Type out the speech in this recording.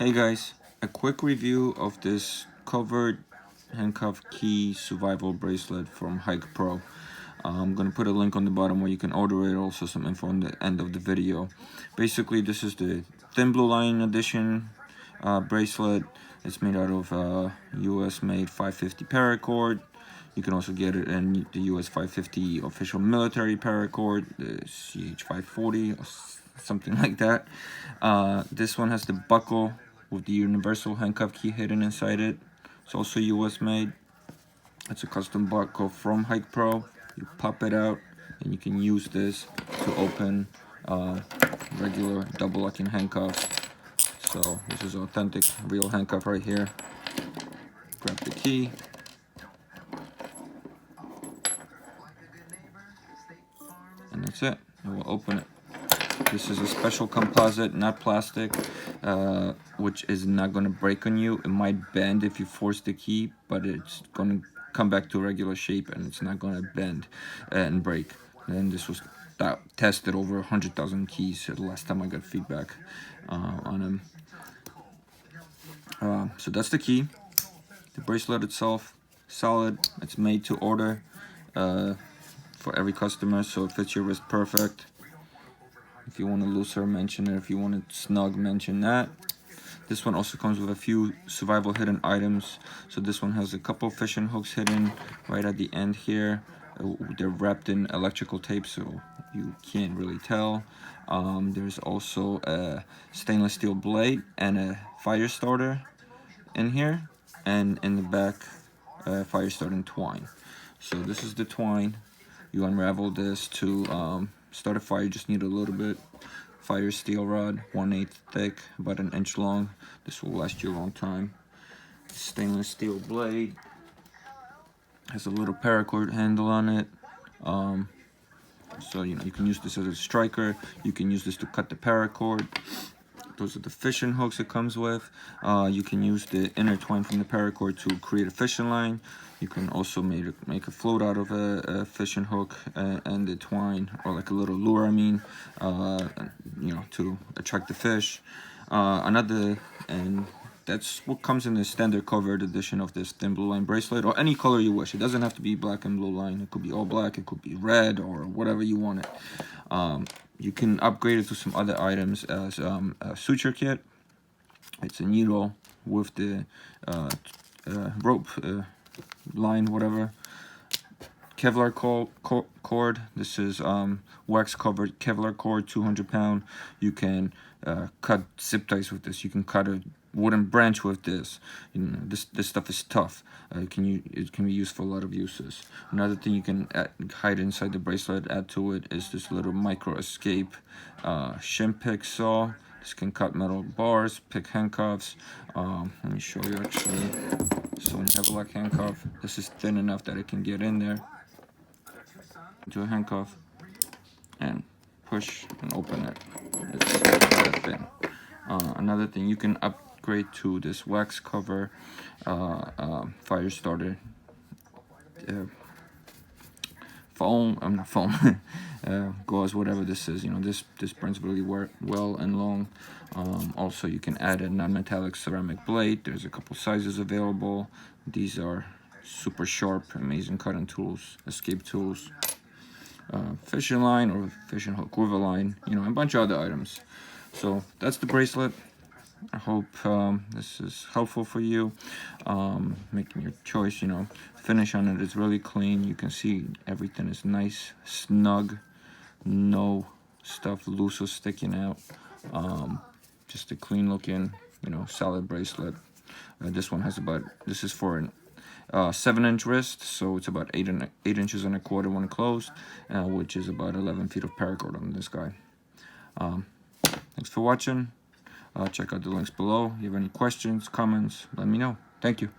Hey guys, a quick review of this Covert handcuff key survival bracelet from HikePro. I'm gonna put a link on the bottom where you can order it, also some info on the end of the video. Basically, this is the thin blue line edition bracelet. It's made out of US made 550 paracord. You can also get it in the US 550 official military paracord, the CH540 or something like that. This one has the buckle with the universal handcuff key hidden inside it. It's also US made. It's a custom buckle from HikePro. You pop it out and you can use this to open regular double locking handcuffs. So this is authentic real handcuff right here. Grab the key. And that's it. And we'll open it. This is a special composite, not plastic, which is not going to break on you. It might bend if you force the key, but it's going to come back to a regular shape and it's not going to bend and break. And this was tested over 100,000 keys the last time I got feedback on them. So that's the key. The bracelet itself, solid. It's made to order for every customer, so it fits your wrist perfect. If you want to looser, mention it. If you want it snug, mention that. This one also comes with a few survival hidden items. So this one has a couple fishing hooks hidden right at the end here. They're wrapped in electrical tape, so you can't really tell. There's also a stainless steel blade and a fire starter in here, and in the back, fire starting twine. So this is the twine. You unravel this to start a fire. You just need a little bit. Fire steel rod, 1/8 thick, about 1 inch long. This will last you a long time. Stainless steel blade. Has a little paracord handle on it. So you can use this as a striker. You can use this to cut the paracord. Those are the fishing hooks it comes with. You can use the inner twine from the paracord to create a fishing line. You can also make a float out of a fishing hook and the twine, or like a little lure, to attract the fish. And that's what comes in the standard Covert edition of this thin blue line bracelet, or any color you wish. It doesn't have to be black and blue line. It could be all black, it could be red, or whatever you want it. You can upgrade it to some other items as a suture kit. It's a needle with the rope line, whatever. Kevlar cord. This is wax covered Kevlar cord, 200 pound. You can cut zip ties with this. You can cut a wooden branch with this. This stuff is tough. It can be used for a lot of uses. Another thing you can hide inside the bracelet, add to it, is this little micro escape shim pick saw. This can cut metal bars, pick handcuffs. Let me show you actually. So when you have a black handcuff, this is thin enough that it can get in there into a handcuff and push and open it. It's that thin. Another thing, you can upgrade to this wax cover fire starter foam gauze, whatever this is. This burns really well and long. Also, you can add a non-metallic ceramic blade. There's a couple sizes available. These are super sharp, amazing cutting tools, escape tools, fishing line or fishing hook quiver line, and a bunch of other items. So that's the bracelet. I hope this is helpful for you, making your choice. Finish on it is really clean. You can see everything is nice, snug, no stuff loose or sticking out. Just a clean looking, solid bracelet. This is for an 7-inch wrist, so it's about 8 inches and a quarter when closed, which is about 11 feet of paracord on this guy. Thanks for watching. Check out the links below. If you have any questions, comments, let me know. Thank you.